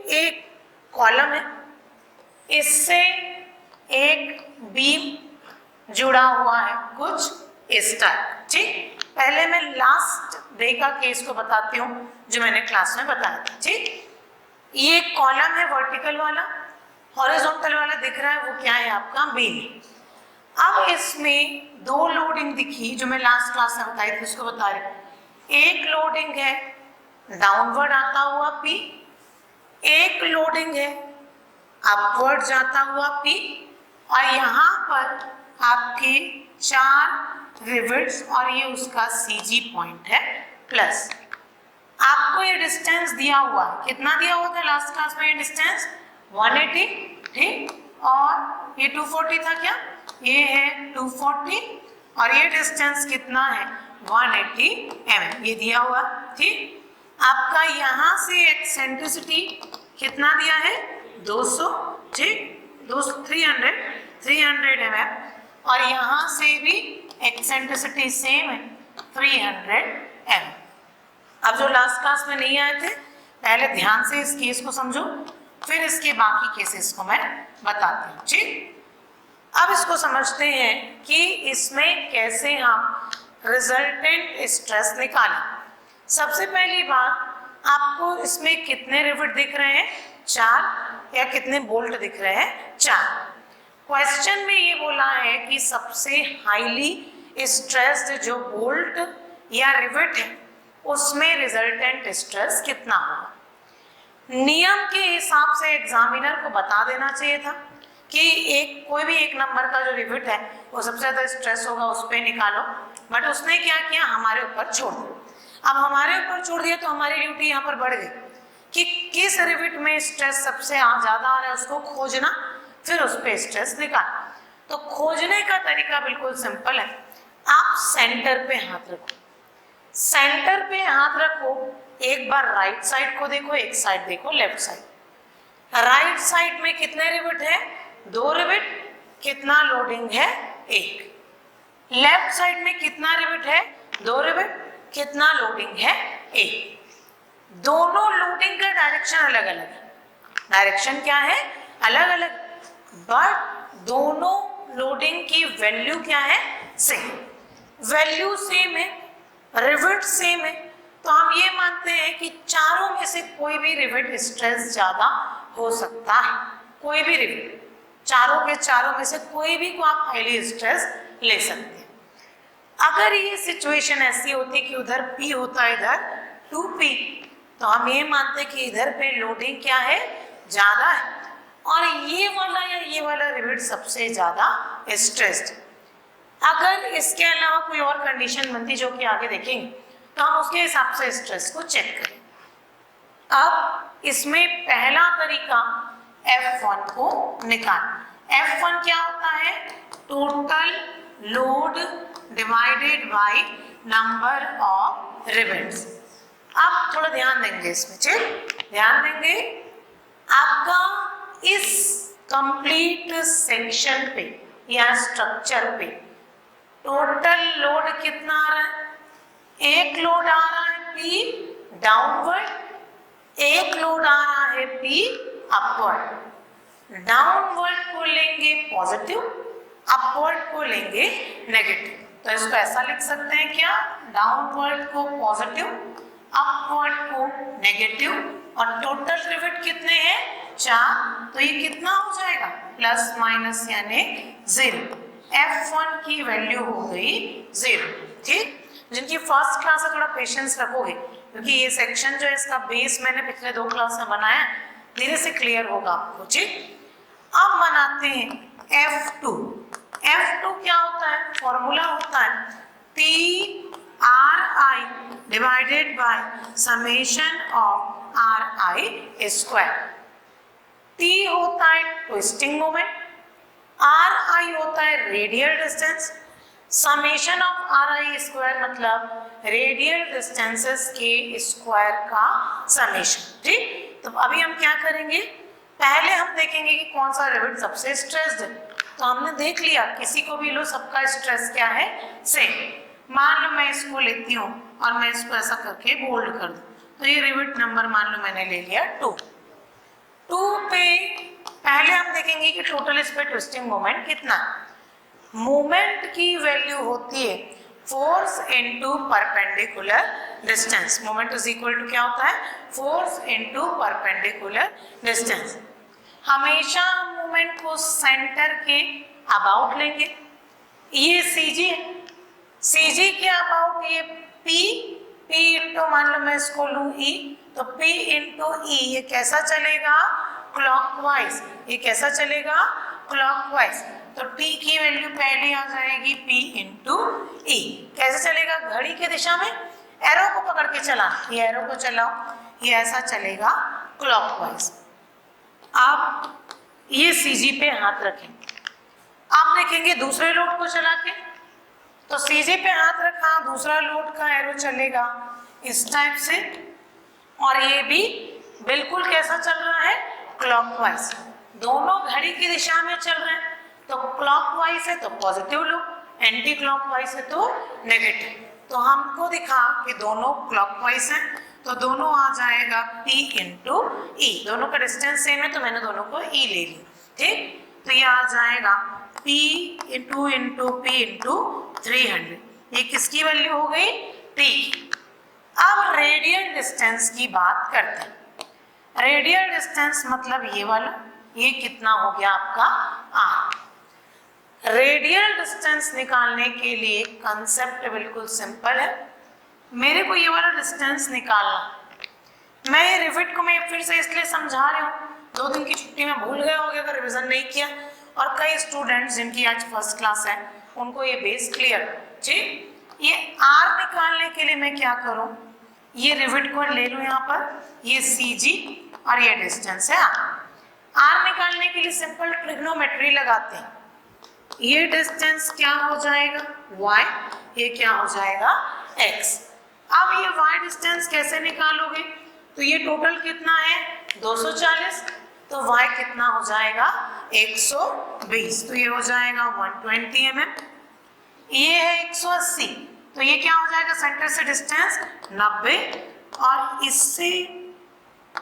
एक कॉलम है, इससे एक बीम जुड़ा हुआ है कुछ इस टाइप। ठीक, पहले मैं लास्ट डे का केस को बताती हूँ जो मैंने क्लास में बताया था। ठीक, ये कॉलम है वर्टिकल वाला, हॉरिजॉन्टल वाला दिख रहा है वो क्या है आपका बीम। अब इसमें दो लोडिंग दिखी जो मैं लास्ट क्लास में बताई थी, उसको बता रही हूँ। एक लोडिंग है डाउनवर्ड आता हुआ P, एक लोडिंग है अपवर्ड जाता हुआ P, और यहाँ पर आपके 4 रिवेट्स और ये उसका CG पॉइंट है प्लस। आपको ये डिस्टेंस दिया हुआ है, कितना दिया हुआ था लास्ट क्लास में? ये डिस्टेंस 180, ठीक, और ये 240 था क्या? ये है 240 और ये डिस्टेंस कितना है? 180 mm ये दिया हुआ। ठीक, आपका यहाँ से एक्सेंट्रिसिटी कितना दिया है? 200, ठीक, 300 mm, और यहाँ से भी एक्सेंट्रिसिटी सेम है 300 mm। अब जो लास्ट क्लास में नहीं आए थे, पहले ध्यान से इस केस को समझो, फिर इसके बाकी केसेस को मैं बताती हूँ। ठीक, अब इसको समझते हैं कि इसमें कैसे हम रिजल्टेंट स्ट्रेस निकालें। सबसे पहली बात, आपको इसमें कितने रिवेट दिख रहे हैं? 4, या कितने बोल्ट दिख रहे हैं? 4। क्वेश्चन में ये बोला है कि सबसे हाईली स्ट्रेस्ड जो बोल्ट या रिवेट है उसमें रिजल्टेंट स्ट्रेस कितना होगा। नियम के हिसाब से एग्जामिनर को बता देना चाहिए था कि कोई भी एक नंबर का जो रिवेट है वो सबसे ज़्यादा स्ट्रेस होगा, उस पर निकालो, बट उसने क्या किया? हमारे ऊपर छोड़ दिया। अब हमारे ऊपर छोड़ दिया तो हमारी ड्यूटी यहाँ पर बढ़ गई कि किस रिवेट में स्ट्रेस सबसे ज़्यादा आ रहा है उसको खोजना, फिर उस पर स्ट्रेस निकालना। तो खोजने का तरीका बिल्कुल सिंपल है, आप सेंटर पे हाथ रखो, सेंटर पे हाथ रखो, एक बार राइट साइड को देखो, एक साइड देखो लेफ्ट साइड। राइट साइड में कितने रिवेट है? 2 रिवेट। कितना लोडिंग है? 1। लेफ्ट साइड में कितना रिवेट है? 2 रिवेट। कितना लोडिंग है? 1। दोनों लोडिंग का डायरेक्शन अलग अलग है। डायरेक्शन क्या है? अलग अलग, बट दोनों लोडिंग की वैल्यू क्या है? सेम। वैल्यू सेम है, रिवेट सेम है, तो हम ये मानते हैं कि चारों में से कोई भी रिवेट स्ट्रेस ज्यादा हो सकता है। कोई भी रिवेट, चारों के चारों में से कोई भी को आप हाईली स्ट्रेस ले सकते हैं। अगर ये सिचुएशन ऐसी होती कि उधर P होता, इधर 2P, तो हम ये मानते कि इधर पे लोडिंग क्या है? ज्यादा है, और ये वाला या ये वाला रिवेट सबसे ज्यादा स्ट्रेस्ड। अगर इसके अलावा कोई और कंडीशन बनती जो कि आगे देखेंगे, तो हम उसके हिसाब से स्ट्रेस को चेक करें। अब इसमें पहला तरीका F1 को निकालना। F1 क्या होता है? Total load divided by number of rivets. अब थोड़ा ध्यान देंगे इसमें, ठीक, ध्यान देंगे। आपका इस कंप्लीट सेक्शन पे या स्ट्रक्चर पे टोटल लोड कितना आ रहा है? एक लोड आ रहा है P डाउनवर्ड, एक लोड आ रहा है P अपवर्ड। डाउनवर्ड को लेंगे पॉजिटिव, अपवर्ड को लेंगे नेगेटिव। तो इसको ऐसा लिख सकते हैं क्या? डाउनवर्ड को पॉजिटिव, अपवर्ड को नेगेटिव, और टोटल रिवेट कितने हैं? 4। तो ये कितना हो जाएगा? प्लस माइनस यानी 0। F1 की वैल्यू हो गई 0। ठीक, जिनकी फर्स्ट क्लास है थोड़ा पेशेंस रखोगे, क्योंकि ये सेक्शन जो है इसका बेस मैंने पिछले 2 क्लास में बनाया, धीरे से क्लियर होगा आपको। ठीक, अब बनाते हैं F2। F2 क्या होता है? फॉर्मूला होता है PRI divided by summation of RI square. T होता है ट्विस्टिंग मोमेंट, RI होता है radial distance, summation of RI square मतलब रेडियल डिस्टेंसेस के स्क्वायर का समेशन। ठीक, तो अभी हम क्या करेंगे? पहले हम देखेंगे कि कौन सा रिवेट सबसे स्ट्रेस्ड है। तो हमने देख लिया, किसी को भी लो, सबका स्ट्रेस क्या है? सेम। मान लो मैं इसको लेती हूँ और मैं इसको ऐसा करके बोल्ड कर दूँ, तो ये रिवेट नंबर मान लो मैंने ले लिया 2। कि टोटल इस पे ट्विस्टिंग मोमेंट कितना है। मोमेंट की वैल्यू होती है force into perpendicular distance. Moment is equal to क्या होता है, फोर्स इनटू परपेंडिकुलर डिस्टेंस। हमेशा मोमेंट को सेंटर के अबाउट लेंगे। ये सीजी है, सीजी के अबाउट ये पी, पी इंटू मान लो मैं इसको लूं ई, तो पी इंटू ई ये कैसा चलेगा, क्लॉकवाइज। ये कैसा चलेगा, क्लॉकवाइज। तो टी की वैल्यू पहले आ जाएगी पी इंटू ई। कैसे चलेगा, घड़ी की दिशा में एरो को पकड़ के चलाना, ये एरो को चलाओ, ये ऐसा चलेगा क्लॉकवाइज। आप ये सीजी पे हाथ रखें, आप देखेंगे दूसरे लोड को चला के, तो सीजी पे हाथ रखा, दूसरा लोड का एरो चलेगा इस टाइप से, और ये भी बिल्कुल कैसा चल रहा है, क्लॉकवाइज। दोनों घड़ी की दिशा में चल रहे हैं, तो क्लॉकवाइज है तो पॉजिटिव लो, एंटी क्लॉकवाइज है तो नेगेटिव। तो हमको दिखा कि दोनों क्लॉकवाइज हैं, तो दोनों आ जाएगा P इंटू ई। दोनों का डिस्टेंस सेम है तो मैंने दोनों को E ले ली, ठीक। तो ये आ जाएगा P इंटू P इंटू 300। ये किसकी वैल्यू हो गई, T की। अब रेडियल डिस्टेंस की बात करते हैं। रेडियल डिस्टेंस मतलब ये वाला, ये कितना हो गया आपका R। रेडियल डिस्टेंस निकालने के लिए कंसेप्ट बिल्कुल सिंपल है। मेरे को ये वाला डिस्टेंस निकालना, मैं ये रिविट को मैं फिर से इसलिए समझा रही हूँ, 2 दिन की छुट्टी में भूल गए होगे अगर रिवीजन नहीं किया, और कई स्टूडेंट्स जिनकी आज फर्स्ट क्लास है उनको ये बेस क्लियर, ठीक। ये R निकालने के लिए मैं क्या करूँ, ये रिविट को ले लूँ यहाँ पर, ये CG और ये डिस्टेंस है R निकालने के लिए सिंपल ट्रिग्नोमेट्री लगाते हैं। ये डिस्टेंस क्या हो जाएगा y, ये क्या हो जाएगा x। अब ये y डिस्टेंस कैसे निकालोगे, तो ये टोटल कितना है 240, तो y कितना हो जाएगा 120, तो ये हो जाएगा 120 mm। ये है 180, तो ये क्या हो जाएगा सेंटर से डिस्टेंस 90, और इससे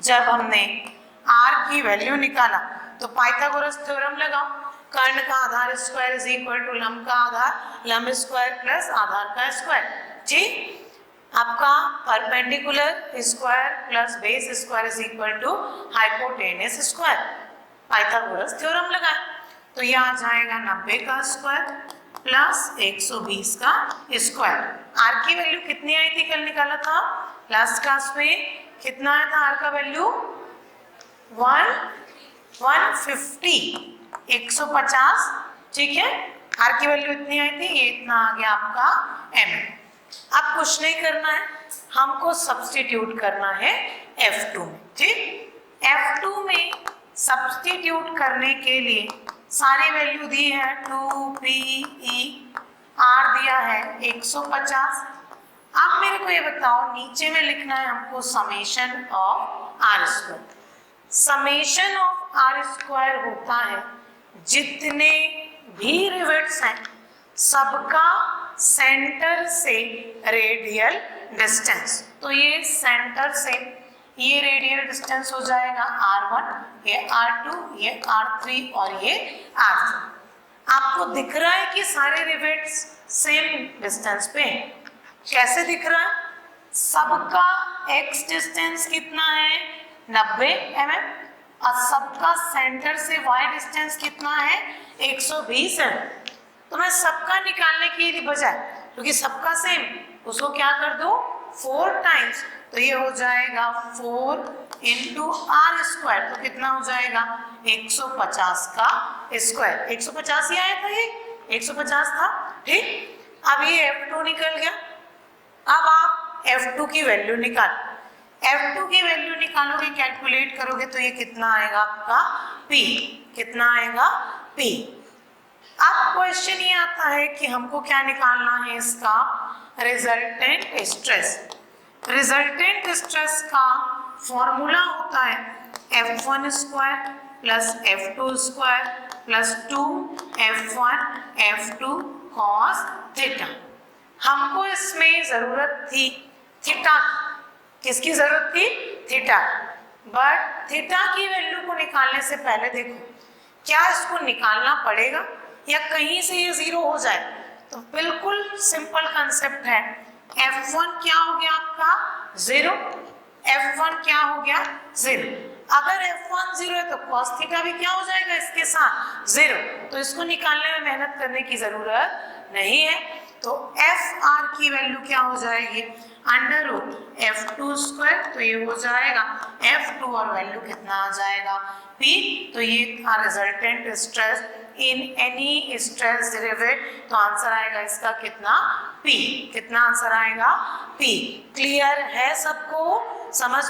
जब हमने r की वैल्यू निकाला तो पाइथागोरस थ्योरम लगाओ, कर्ण का आधार स्क्वायर इज इक्वल टू लंब का आधार, लंब स्क्वायर प्लस आधार का स्क्वायर, ठीक। आपका perpendicular square plus base square is equal to hypotenuse square, Pythagoras theorem लगाए, तो ये आ जाएगा 90 का स्क्वायर प्लस 120 का स्क्वायर। आर की वैल्यू कितनी आई थी, कल निकाला था लास्ट क्लास में, कितना आया था आर का वैल्यू 150, 150, ठीक है। आर की वैल्यू इतनी आई थी, ये इतना आ गया आपका m। अब कुछ नहीं करना है, हमको सब्स्टिट्यूट करना है F2 में, ठीक। F2 में सब्स्टिट्यूट करने के लिए सारी वैल्यू दी है 2PE, R दिया है 150। अब मेरे को ये बताओ, नीचे में लिखना है हमको summation of R square. Summation of R square होता है जितने भी रिवेट्स हैं सबका सेंटर से रेडियल डिस्टेंस, तो ये सेंटर से ये रेडियल डिस्टेंस हो जाएगा R1, ये R2, ये R3 और ये R4। आपको दिख रहा है कि सारे रिवेट्स सेम डिस्टेंस पे हैं। कैसे दिख रहा है, सबका x डिस्टेंस कितना है 90 mm, और सबका सेंटर से y डिस्टेंस कितना है 120 है। तो मैं सबका निकालने के बजाय, क्योंकि सबका सेम, उसको क्या कर दो 4 टाइम्स, तो ये हो जाएगा 4 इंटू आर स्क्वायर, तो कितना हो जाएगा 150 का स्क्वायर। 150 ही आया था, ये 150 था, ठीक। अब ये F2 निकल गया। अब आप F2 की वैल्यू निकाल, F2 की वैल्यू निकालोगे, कैलकुलेट करोगे, तो ये कितना आएगा आपका P, कितना आएगा P। अब क्वेश्चन ये आता है कि हमको क्या निकालना है, इसका रिजल्टेंट स्ट्रेस। रिजल्टेंट स्ट्रेस का फॉर्मूला होता है F1 square plus F2 square plus 2F1 F2 cos theta. हमको इसमें जरूरत थी थीटा, किसकी जरूरत थी, थीटा। बट थीटा की वैल्यू को निकालने से पहले देखो क्या इसको निकालना पड़ेगा या कहीं से ये 0 हो जाए? तो बिल्कुल सिंपल कंसेप्ट है। F1 क्या हो गया आपका 0, F1 क्या हो गया 0। अगर F1 0 है तो cos थीटा भी क्या हो जाएगा इसके साथ 0, तो इसको निकालने में मेहनत करने की जरूरत नहीं है। तो FR की वैल्यू क्या हो जाएगी अंडर रूट F2 स्क्वायर, तो ये हो जाएगा F2 और वैल्यू कितना आ जाएगा P। तो ये था resultant stress in any stress derivative. तो आंसर आएगा इसका कितना P। कितना आंसर आएगा P। क्लियर है सबको? समझ